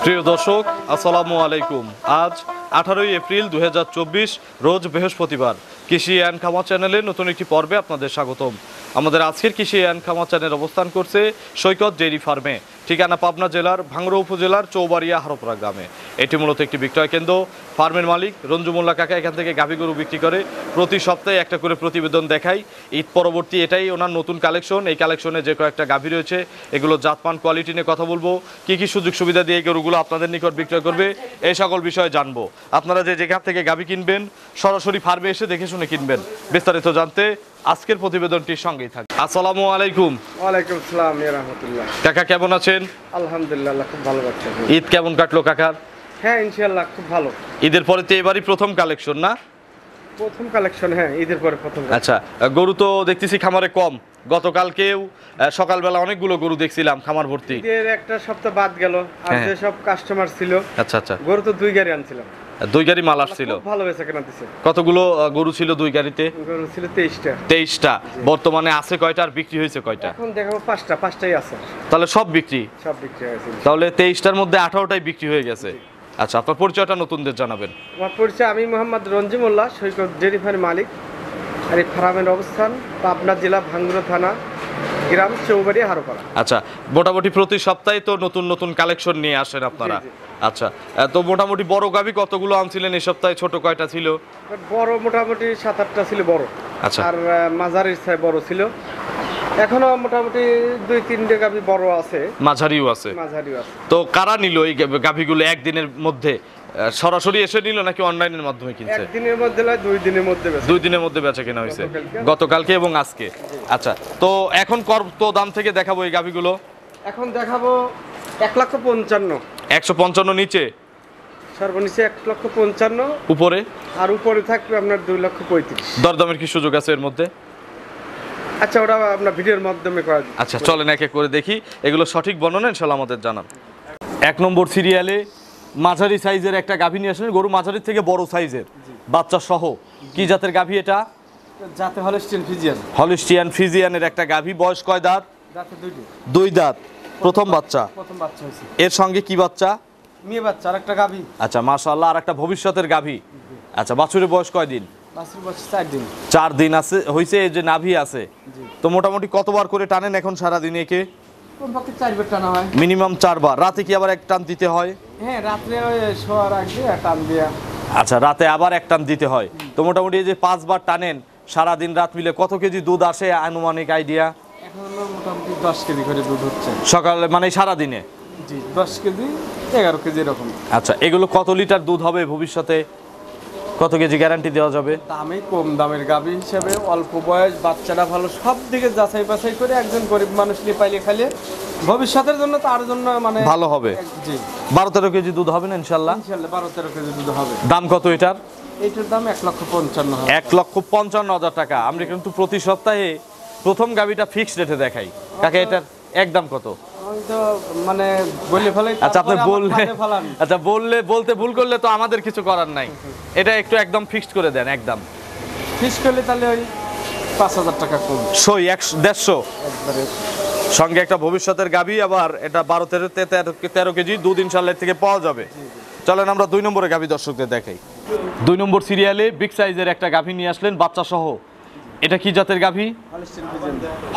প্রিয় দর্শক আসসালামু আলাইকুম। আজ 18 এপ্রিল 2024 রোজ বৃহস্পতিবার। কৃষি অ্যান্ড খামার চ্যানেলের নতুন একটি পর্বে আপনাদের স্বাগতম। আমাদের আজকের কৃষি অ্যান্ড খামার চ্যানেল অবস্থান করছে সৈকত ডেইরি ফার্মে, ঠিকানা পাবনা জেলার ভাঙ্গুড়া উপজেলার চৌবাড়িয়া হারোপাড়া গ্রামে। এটি মূলত একটি বিক্রয় কেন্দ্র। ফার্মের মালিক রঞ্জু মোল্লা কাকা এখান থেকে গাভী গরু বিক্রি করে। প্রতি সপ্তাহে একটা করে প্রতিবেদন দেখাই। ঈদ পরবর্তী এটাই ওনার নতুন কালেকশন। এই কালেকশনে যে কয়েকটা গাভী রয়েছে এগুলো জাতমান কোয়ালিটি নিয়ে কথা বলবো, কী কী সুযোগ সুবিধা দিয়ে এই গরুগুলো আপনাদের নিকট বিক্রয় করবে এই সকল বিষয়ে জানবো। আপনারা যে যেখান থেকে গাভী কিনবেন সরাসরি ফার্মে এসে দেখে শুনে কিনবেন। বিস্তারিত জানতে আজকের প্রতিবেদনটির সঙ্গেই থাকবে। আসসালামু আলাইকুম। ওয়ালাইকুম আসসালাম ইয়া রাহমাতুল্লাহ। কাকা কেমন আছেন? আলহামদুলিল্লাহ খুব ভালো যাচ্ছে। ঈদ কেমন কাটলো কাকার? হ্যাঁ ইনশাআল্লাহ খুব ভালো। ঈদের পরে তো এবারই প্রথম কালেকশন না? প্রথম কালেকশন, হ্যাঁ ঈদের পরে প্রথম। আচ্ছা, গরু তো দেখতেছি খামারে কম। গতকালকেও সকালবেলা অনেকগুলো গরু দেখছিলাম খামার ভর্তি। ঈদের একটা সপ্তাহ বাদ গেল, আর যে সব কাস্টমার ছিল, আচ্ছা আচ্ছা, গরু তো 2 গাড়ি আনছিলাম। 2 গাড়ি মাল আসছিল। খুব ভালো বেচা কেনা দিছে। কতগুলো গরু ছিল 2 গাড়িতে? গরু ছিল 23টা। 23টা। বর্তমানে আছে কয়টা আর বিক্রি হয়েছে কয়টা? এখন দেখাবো 5টাই আছে। তাহলে সব বিক্রি? সব বিক্রি হয়েছে। তাহলে 23টার মধ্যে 18টাই বিক্রি হয়ে গেছে। আচ্ছা, আপনার পরিচয়টা নতুনদের জানাবেন। আমার পরিচয়, আমি মোহাম্মদ রঞ্জু মোল্লা, সৈকত ডেইরি ফার্মের মালিক। আর এই ফার্মের অবস্থান পাবনা জেলা ভাঙ্গুড়া থানা, গ্রাম চৌবাড়িয়া হারোপাড়া। আচ্ছা, মোটামুটি প্রতি সপ্তাহে তো নতুন নতুন কালেকশন নিয়ে আসেন আপনারা। আচ্ছা, তো মোটামুটি বড় গাভী কতগুলো আনছিলেন এই সপ্তাহে? ছোট কয়টা ছিল? বড় মোটামুটি 7-8টা ছিল বড়। আচ্ছা। আর মাঝারির চাই বড় ছিল। এখনো মোটামুটি 2-3টে গাভী বড় আছে, মাঝারিও আছে। মাঝারিও আছে। তো কারা নিল এই গাভীগুলো একদিনের মধ্যে? সরাসরি এসে নিল নাকি অনলাইনের মাধ্যমে কিনছে? একদিনের মধ্যে নয়, 2 দিনের মধ্যে বেচা। 2 দিনের মধ্যে বেচা কেনা হয়েছে, গতকালকে এবং আজকে। আচ্ছা, তো এখন কত দাম থেকে দেখাবো এই গাভীগুলো? এখন দেখাবো 1,55,000। 155 নিচে? সর্বনিচে 1,55,000, উপরে? আর উপরে থাকবে আপনার 2,35,000। দরদামের কি সুযোগ আছে এর মধ্যে? আচ্ছা, ওটা আপনার ভিডিওর মাধ্যমে করা যাবে। আচ্ছা, চলেন এক এক করে দেখি। এগুলো সঠিক বর্ণনা ইনশাআল্লাহ আমাদের জানান। 1 নম্বর সিরিয়ালে মাঝারি সাইজের একটা গাভী নিয়ে আসলেন। গরু মাঝারি থেকে বড় সাইজের, বাচ্চা সহ। কি জাতের গাভী এটা? জাতে হলস্টিয়ান ফ্রিজিয়ান। হলস্টিয়ান ফ্রিজিয়ানের একটা গাভী। বয়স কয় দাঁত? জাতে 2টি। 2 দাঁত। প্রথম বাচ্চা? প্রথম বাচ্চা হয়েছে। এর সঙ্গে কি বাচ্চা? মেয়ে বাচ্চা, আর একটা গাভী। আচ্ছা, মাশাআল্লাহ, আর একটা ভবিষ্যতের গাভী। আচ্ছা, বাছুরের বয়স কয় দিন? বাছুর বয়স 4 দিন। 4 দিন আছে হইছে, এই যে নাভি আছে। তো মোটামুটি কতবার করে টানেন এখন সারা দিনে একে? কমপক্ষে 4 বার টানা হয়। মিনিমাম 4 বার। রাতে কি আবার এক টান দিতে হয়? হ্যাঁ, রাত্রে ওই শোয়ার আগে টান দিয়া। আচ্ছা, রাতে আবার এক টান দিতে হয়। তো মোটামুটি এই যে 5 বার টানেন সারা দিন রাত মিলে কত কেজি দুধ আসে আনুমানিক আইডিয়া? এখন মোটামুটি 10 কেজি করে দুধ হচ্ছে সকালে, মানে সারা দিনে? জি, 10 কেজি 11 কেজি এরকম। আচ্ছা, এগুলো কত লিটার দুধ হবে ভবিষ্যতে? কত কেজি গ্যারান্টি দেওয়া যাবে? দামে কম দামের গাভী হিসেবে অল্প বয়স, বাচ্চাটা ভালো, সব দিকে যাচাই বাছাই করে একজন গরিব মানুষ নিয়ে পাইলে খাইলে ভবিষ্যতের জন্য, তার জন্য মানে ভালো হবে। জি, 12-13 কেজি দুধ হবে না ইনশাআল্লাহ? ইনশাআল্লাহ 12-13 কেজি দুধ হবে। দাম কত এটার? এইটার দাম 1,55,000। 1,55,000 টাকা। আমরা কিন্তু প্রতি সপ্তাহে প্রথম গাভীটা ফিক্সড রেটে দেখাই। কাকে এটার একদম কত? আমি তো মানে বলে ফেলাই। আচ্ছা, আপনি বলতে ভুল করলে তো আমাদের কিছু করার নাই। এটা একটু একদম ফিক্সড করে দেন একদম। ফিক্স করলে তাহলে ওই 5,000 টাকা কম। সই 150 একবারে। সঙ্গে একটা ভবিষ্যতের গাভী, আবার এটা 12-13 কেজি দুধ ইনশাআল্লাহ থেকে পাওয়া যাবে। চলেন আমরা 2 নম্বরে গাভী দর্শকদের দেখাই। 2 নম্বর সিরিয়ালে বিগ সাইজের একটা গাভী নিয়ে আসলেন বাচ্চা সহ। এটা কি জাতের গাভী?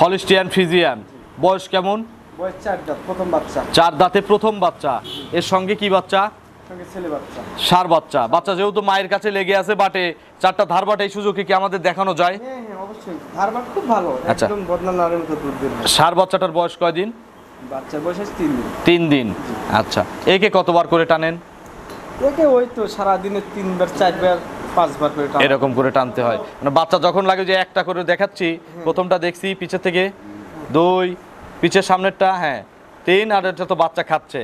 Holstein Friesian. বয়স কেমন? বয়স 4 দাঁত, প্রথম বাচ্চা। 4 দাঁতে প্রথম বাচ্চা। এর সঙ্গে কি বাচ্চা? সঙ্গে ছেলে বাচ্চা। ষাঁড় বাচ্চা। বাচ্চা যেহেতু মায়ের কাছে লেগে আছে বাটে, 4টা ধার বাটে, এই সুযোগে কি আমাদের দেখানো যায়? হ্যাঁ হ্যাঁ, অবশ্যই। ধারবাট খুব ভালো, আচ্ছা। একদম বদনা নারের মতো দুধ দেয়। ষাঁড় বাচ্চাটার বয়স কয় দিন? বাচ্চার বয়স 3 দিন। 3 দিন। আচ্ছা, একে কতবার করে টানেন? একে ওই তো সারা দিনে 3 বার 4 বার 5 বার করে টানা। এরকম করে টানতে হয়। মানে বাচ্চা যখন লাগে, যে একটা করে দেখাচ্ছি, প্রথমটা দেখছি পিছের থেকে 2, পিছের সামনেরটা, হ্যাঁ 3, আর এটা তো বাচ্চা খাচ্ছে।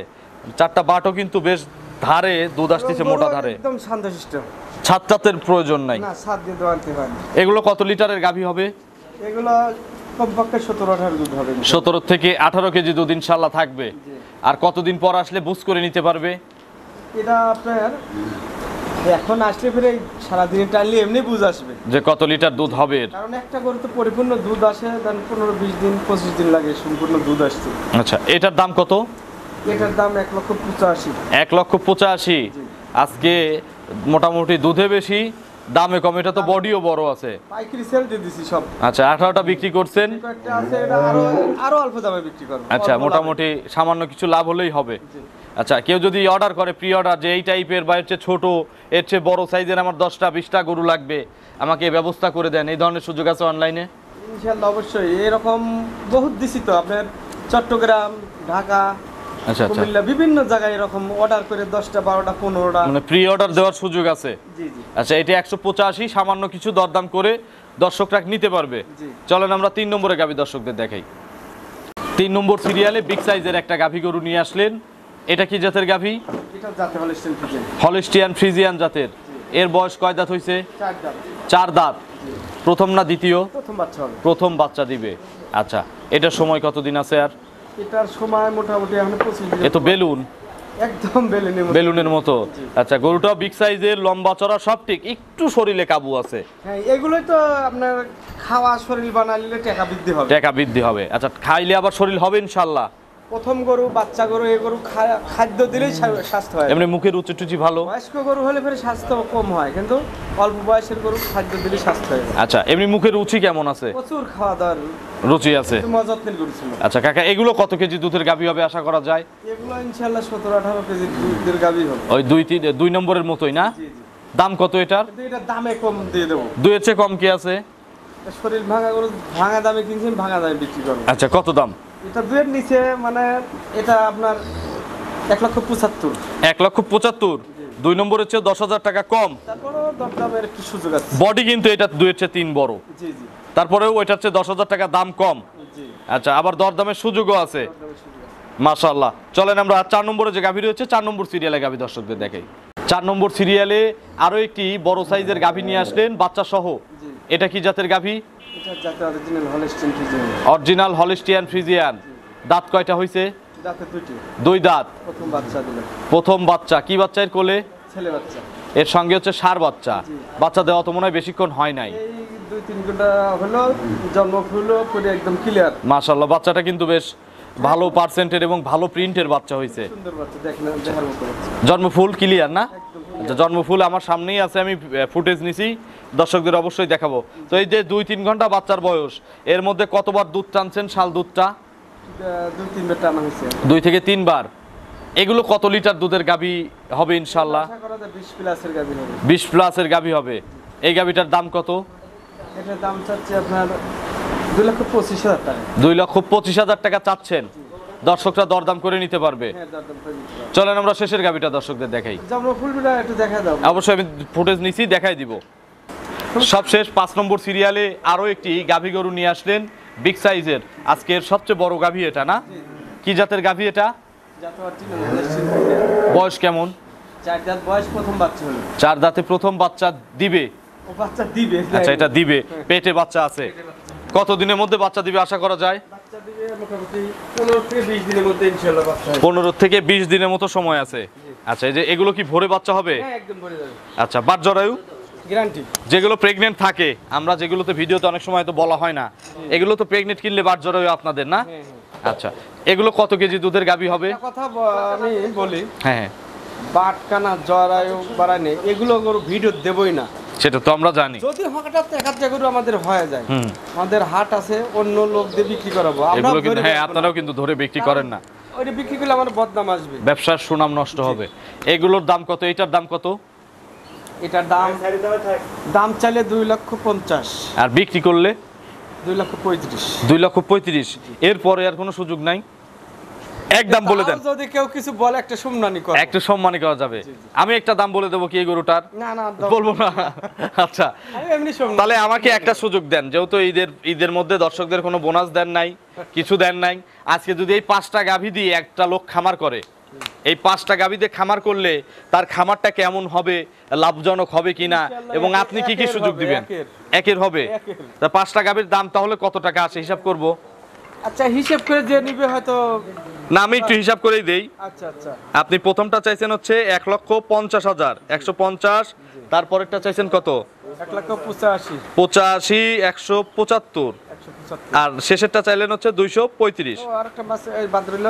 4টা বাটও কিন্তু বেশ ধারে দুধ আসতেছে, মোটা ধারে। একদম শান্তশিষ্ট। ছাত্রাতের প্রয়োজন নাই। না, ছাদ দিয়ে দোয়াতে হয় না। এগুলো কত লিটারের গাভী হবে? এগুলো কমপক্ষে 17-18 দুধ হবে। 17 থেকে 18 কেজি দুধ ইনশাআল্লাহ থাকবে। আর কতদিন পর আসলে বুঝ করে নিতে পারবে? এটা আপনার এখন আসলে ফিরে সারাদিন টানলে এমনি বুঝ আসবে যে কত লিটার দুধ হবে। কারণ একটা গরু তো পরিপূর্ণ দুধ আসে, 15-20 দিন 25 দিন লাগে সম্পূর্ণ দুধ আসতে। আচ্ছা, এটার দাম কত? এটার দাম 1,85,000। 1,85,000। আজকে মোটামুটি দুধে বেশি দামে কম, এটা তো বডিও বড় আছে। পাইকারি সেল দিয়ে দিছি সব। আচ্ছা 18টা বিক্রি করছেন। কয়েকটা আছে এটা আরো অল্প দামে বিক্রি করব। আচ্ছা মোটামুটি সামান্য কিছু লাভ হলেই হবে। আচ্ছা কেউ যদি অর্ডার করে প্রি অর্ডার যে এই টাইপের বা এর চেয়ে ছোট এর চেয়ে বড় সাইজের আমার 10টা 20টা গরু লাগবে, আমাকে ব্যবস্থা করে দেন, এই ধরনের সুযোগ আছে অনলাইনে? ইনশাআল্লাহ অবশ্যই। এরকম বহুত দিছি তো, আপনার চট্টগ্রাম, ঢাকা, আচ্ছা আচ্ছা, কুমিল্লা বিভিন্ন জায়গায় এরকম অর্ডার করে 10টা 12টা 15টা। মানে প্রি অর্ডার দেওয়ার সুযোগ আছে। জি জি আচ্ছা এটা 185, সামান্য কিছু দরদাম করে দর্শকরা নিতে পারবে। জি। চলেন আমরা 3 নম্বরে গাভী দর্শকদের দেখাই। 3 নম্বর সিরিয়ালে বিগ সাইজের একটা গাভী গরু নিয়ে আসলেন। এটা কি জাতের গাভী? এটা জাতে হলস্টিয়ান ফ্রিজিয়ান। হলস্টিয়ান ফ্রিজিয়ান জাতের। এর বয়স কয় দাঁত হইছে? 4 দাম। 4 দাঁত। প্রথম না দ্বিতীয়? প্রথম বাচ্চা হবে। প্রথম বাচ্চা দিবে। আচ্ছা এটার সময় কতদিন আছে আর? এটার সময় মোটামুটি এখন 25 দিন। এ তো বেলুন, একদম বেলুনের মতো। আচ্ছা গরুটা বিগ সাইজের, লম্বা চড়া সব ঠিক, একটু শরীরে কাবু আছে। হ্যাঁ এগুলোই তো আপনার খাওয়া শরীর বানাইলে টাকা বৃদ্ধি হবে। টাকা বৃদ্ধি হবে। আচ্ছা খাইলে আবার শরীর হবে ইনশাল্লাহ। প্রথম গরু, বাচ্চা গরু, এই গরু খাদ্য দিলেই স্বাস্থ্য হয়। এমনি মুখের রুচি টুচি ভালো। বয়স্ক গরু হলে ফের স্বাস্থ্য কম হয়, কিন্তু অল্প বয়সের গরু খাদ্য দিলেই স্বাস্থ্য হয়। আচ্ছা এমনি মুখের রুচি কেমন আছে? প্রচুর খাওয়া দাওয়ার রুচি আছে। মজাতের গরু ছিল। আচ্ছা কাকা এগুলো কত কেজি দুধের গাভী হবে আশা করা যায়? এগুলো ইনশাআল্লাহ 17-18 কেজি দুধের গাভী হবে। ওই 2 নম্বরের মতোই না? জি জি। দাম কত এটার? কিন্তু এটা দামে কম দিয়ে দেবো। 2-এর চেয়ে কম কি আছে? শরীর ভাঙা গরু ভাঙা দামে কিনছেন, ভাঙা দামে বিক্রি করবো। আচ্ছা কত দাম? এটা 2-এর নিচে, মানে এটা আপনার 1,75,000। 1,75,000। 2 নম্বরের চেয়ে 10,000 টাকা কম। তারপরেও দরদামের একটু সুযোগ আছে। বডি কিন্তু এটা 2-এর চেয়ে 3 বড়, জি জি তারপরেও ওইটার চেয়ে 10,000 টাকা দাম কম। জি। আচ্ছা আবার দরদামের সুযোগও আছে। দরদামের সুযোগ আছে। মাশাআল্লাহ। চলেন আমরা 4 নম্বরে যে গাভী রয়েছে 4 নম্বর সিরিয়ালে গাভী দর্শকদের দেখাই। 4 নম্বর সিরিয়ালে আরো একটি বড় সাইজের গাভী নিয়ে আসলেন বাচ্চা সহ। জি। এটা কি জাতের গাভী? এটা জাতে original Holstein Friesian. Original Holstein Friesian. দাঁত কয়টা হইছে? জাতে 2টি। 2 দাঁত। প্রথম বাচ্চা দিল। প্রথম বাচ্চা। কি বাচ্চা এর কোলে? ছেলে বাচ্চা। এর সঙ্গে হচ্ছে ষাঁড় বাচ্চা। বাচ্চা দেওয়া তো মনে হয় বেশিক্ষণ হয় নাই। এই 2-3 ঘন্টা হলো জন্ম হলো, পুরো একদম ক্লিয়ার। মাশাআল্লাহ বাচ্চাটা কিন্তু বেশ ভালো পার্সেন্টের এবং ভালো প্রিন্টের বাচ্চা হয়েছে। সুন্দর বাচ্চা, দেখেন দেখার মতো বাচ্চা। জন্ম ফুল ক্লিয়ার না? একদম আচ্ছা জন্ম ফুল আমার সামনেই আছে, আমি ফুটেজ নিছি, দর্শকদের অবশ্যই দেখাবো। তো এই যে 2-3 ঘন্টা বাচ্চার বয়স, এর মধ্যে কতবার দুধ টানছেন শাল দুধটা? 2-3 বার টানা হয়েছে। 2 থেকে 3 বার। এগুলো কত লিটার দুধের গাভী হবে ইনশাআল্লাহ? আশা করা যায় 20 প্লাসের গাভী হবে। 20 প্লাসের গাভী হবে। এই গাভীটার দাম কত? এটার দাম চাচ্ছে আপনার 2,25,000 টাকা। 2,25,000 টাকা চাচ্ছেন। দর্শকরা দরদাম করে নিতে পারবে। হ্যাঁ দরদাম করে দিতে হবে। চলেন আমরা শেষের গাভীটা দর্শকদের দেখাই। জন্ম ফুলটা একটু দেখা দাও। অবশ্যই আমি ফুটেজ নিছি, দেখাই দিব। সবশেষ 5 নম্বর সিরিয়ালে আরো একটি গাভী গরু নিয়ে আসলেন বিগ সাইজের। আজকের সবচেয়ে বড় গাভী এটা না? কি জাতের গাভী এটা? জাতে অরিজিনাল হলস্টিয়ান ফ্রিজিয়ান। বয়স কেমন? 4 দাঁত বয়স, প্রথম বাচ্চা হলো। 4 দাঁতে প্রথম বাচ্চা দিবে। ও বাচ্চা দিবে। আচ্ছা এটা দিবে, পেটে বাচ্চা আছে। কত দিনের মধ্যে বাচ্চা দিবে আশা করা যায়? বাচ্চা দিবে মোটামুটি 15 থেকে 20 দিনের মধ্যে ইনশাআল্লাহ বাচ্চা হবে। 15 থেকে 20 দিনের মতো সময় আছে। আচ্ছা এই যে এগুলো কি ভোরে বাচ্চা হবে? হ্যাঁ একদম ভরে যাবে। আচ্ছা বাট জরায়ু? গ্যারান্টি। যেগুলো প্রেগনেন্ট থাকে, আমরা যেগুলোতে ভিডিওতে অনেক সময় তো বলা হয় না, এগুলো তো প্রেগনেন্ট কিনলে বাট জরায়ু আপনাদের না? হ্যাঁ আচ্ছা এগুলো কত কেজি দুধের গাভী হবে? একটা কথা আমি বলি, হ্যাঁ হ্যাঁ বাটকানা জরায়ু বাড়ানে এগুলো গরু ভিডিও দেবই না। সেটা তো আমরা জানি। যদি হঠাৎ একটা গরু আমাদের হয়ে যায়, হুম। আমাদের হাট আছে, অন্য লোক দিয়ে বিক্রি করাবো, আমরা এগুলো কিন্তু ধরে হ্যাঁ বেচবো না। আপনারাও কিন্তু ধরে বিক্রি করেন না। ওইটা বিক্রি করলে আমার বদনাম আসবে। ব্যবসার সুনাম নষ্ট হবে। এগুলোর দাম কত? এটার দাম কত? এটার দাম চাইলে 2,50,000, আর বিক্রি করলে 2,35,000। 2,35,000। এরপরে আর কোনো সুযোগ নাই? একদম বলে দেন। তাও যদি কেউ কিছু বলে একটা সম্মানী করে। একটু সম্মানী করা যাবে। আমি একটা দাম বলে দেবো কি এই গরুটার? না না বলবো না। আচ্ছা আমি এমনি সম্মান। তাহলে আমাকে একটা সুযোগ দেন, যেহেতু ঈদের মধ্যে দর্শকদের কোনো বোনাস দেন নাই, কিছু দেন নাই। আজকে যদি এই 5টা গাভী দিয়ে একটা লোক খামার করে, এই 5টা গাভী দিয়ে খামার করলে তার খামারটা কেমন হবে, লাভজনক হবে কিনা, এবং আপনি কি কি সুযোগ দিবেন? একের হবে। তা 5টা গাভীর দাম তাহলে কত টাকা আসে হিসাব করব? আচ্ছা হিসাব করে যে নিবে হয়তো। না আমি একটু হিসাব করেই দেই। আচ্ছা আচ্ছা। আপনি প্রথমটা চাইছেন হচ্ছে 1,50,000, 150, তারপরেরটা চাইছেন কত? 1,85,000 85 175 175 আর শেষেরটা চাইলেন হচ্ছে 235। ও আরেকটা মাছ এই বাদ রইল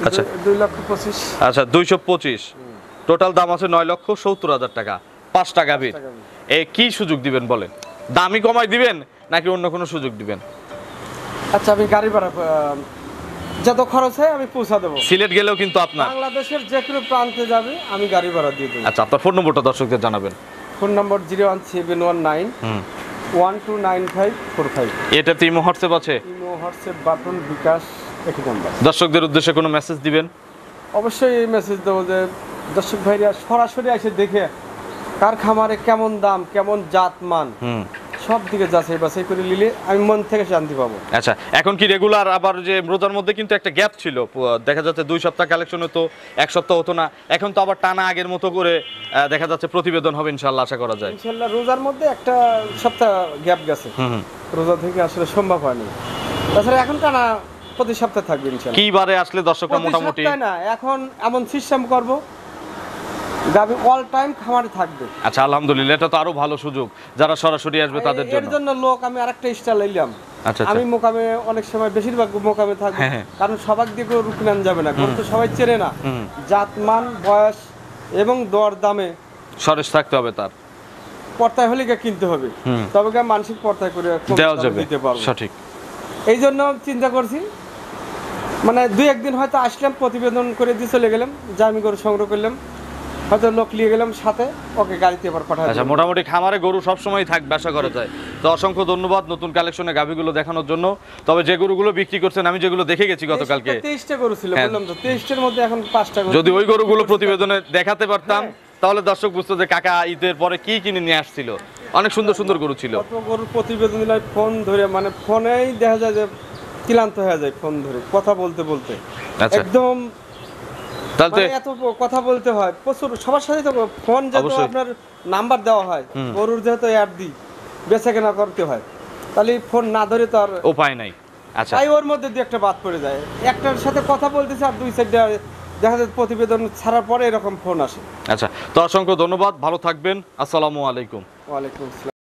আচ্ছা। 2,25,000 আচ্ছা 225, টোটাল দাম আছে 9,70,000 টাকা। 5টা গাভীর এ কি সুযোগ দিবেন বলেন? দামই কমাই দিবেন নাকি অন্য কোনো সুযোগ দিবেন? আচ্ছা আমি গাড়ি ভাড়া যত খরচ হয় আমি পৌঁছা দেবো। সিলেট গেলেও কিন্তু আপনার। বাংলাদেশের যে কোনো প্রান্তে যাবে আমি গাড়ি ভাড়া দিয়ে দেবো। আচ্ছা আপনার ফোন নম্বরটা দর্শকদের জানাবেন। ফোন নম্বর 01719 129545। এটাতে ইমো হোয়াটসঅ্যাপ আছে? ইমো, হোয়াটসঅ্যাপ, বাটন, বিকাশ একই নাম্বার। দর্শকদের উদ্দেশ্যে কোনো মেসেজ দিবেন? অবশ্যই এই মেসেজ দেবো যে দর্শক ভাইরা সরাসরি এসে দেখে কার খামারে কেমন দাম, কেমন জাত মান সব দিকে যাচাই বাছাই করে নিলে আমি মন থেকে শান্তি পাবো। আচ্ছা এখন কি রেগুলার, আবার যে রোজার মধ্যে কিন্তু একটা গ্যাপ ছিল, দেখা যাচ্ছে 2 সপ্তাহ কালেকশন হতো, 1 সপ্তাহ হতো না, এখন তো আবার টানা আগের মতো করে দেখা যাচ্ছে প্রতিবেদন হবে ইনশাআল্লাহ, আশা করা যায়। ইনশাআল্লাহ রোজার মধ্যে একটা সপ্তাহ গ্যাপ গেছে, রোজা থেকে আসলে সম্ভব হয়নি। তাছাড়া এখন টানা প্রতি সপ্তাহে থাকবে ইনশাআল্লাহ। কি বারে আসলে দর্শকরা মোটামুটি না, এখন এমন সিস্টেম করব গাবি অল টাইম খামারে থাকবে। আচ্ছা আলহামদুলিল্লাহ, এটা তো আরো ভালো সুযোগ যারা সরাসরি আসবে তাদের এর জন্য। জন্য লোক আমি আরেকটা স্টাইল নিলাম। আচ্ছা আমি মোকামে অনেক সময় বেশিরভাগ মোকামে থাকবো, কারণ সবার দিকে রুট নেন যাবে না, কারণ তো সবাই চেনে না জাত মান, বয়স এবং দর দামে সরেস থাকতে হবে, তার পর্তায় হলে কিনতে হবে, তবে মানসিক পর্তায় করে দেওয়া যাবে, দিতে পারবো। সঠিক। এই জন্য চিন্তা করছি, মানে 2-1 দিন হয়তো আসলাম, প্রতিবেদন করে দিয়ে চলে গেলাম, যা আমি গরু সংগ্রহ করলাম, হয়তো লোক নিয়ে গেলাম সাথে, ওকে গাড়িতে এবার পাঠাই। আচ্ছা মোটামুটি খামারে গরু সবসময় থাকবে আশা করা যায়। তো অসংখ্য ধন্যবাদ নতুন কালেকশনে গাভীগুলো দেখানোর জন্য। তবে যে গরুগুলো বিক্রি করছেন আমি যেগুলো দেখে গেছি গতকালকে, 23টা গরু ছিল, বললাম তো 23টার মধ্যে এখন 5টা গরু। যদি ওই গরুগুলো প্রতিবেদনে দেখাতে পারতাম তাহলে দর্শক বুঝতো যে কাকা ঈদের পরে কি কিনে নিয়ে আসছিল। অনেক সুন্দর সুন্দর গরু ছিল। কত গরুর প্রতিবেদন দিলে ফোন ধরে, মানে ফোনেই দেখা যায় যে ক্লান্ত হয়ে যায়, ফোন ধরে কথা বলতে বলতে একদম, তাহলে এত কথা বলতে হয় প্রচুর সবার সাথে। তো ফোন যেহেতু আপনার নাম্বার দেওয়া হয়, গরুর যেহেতু অ্যাড দিই, বেচা কেনা করতে হয়, তাহলে ফোন না ধরে তো আর উপায় নাই। আচ্ছা তাই ওর মধ্যে দিয়ে একটা বাদ পড়ে যায়, একটার সাথে কথা বলতেছে আর 2-4টা দেখা যায় প্রতিবেদন ছাড়ার পরে এরকম ফোন আসে। আচ্ছা তো অসংখ্য ধন্যবাদ, ভালো থাকবেন, আসসালামু আলাইকুম। ওয়ালাইকুম আসসালাম।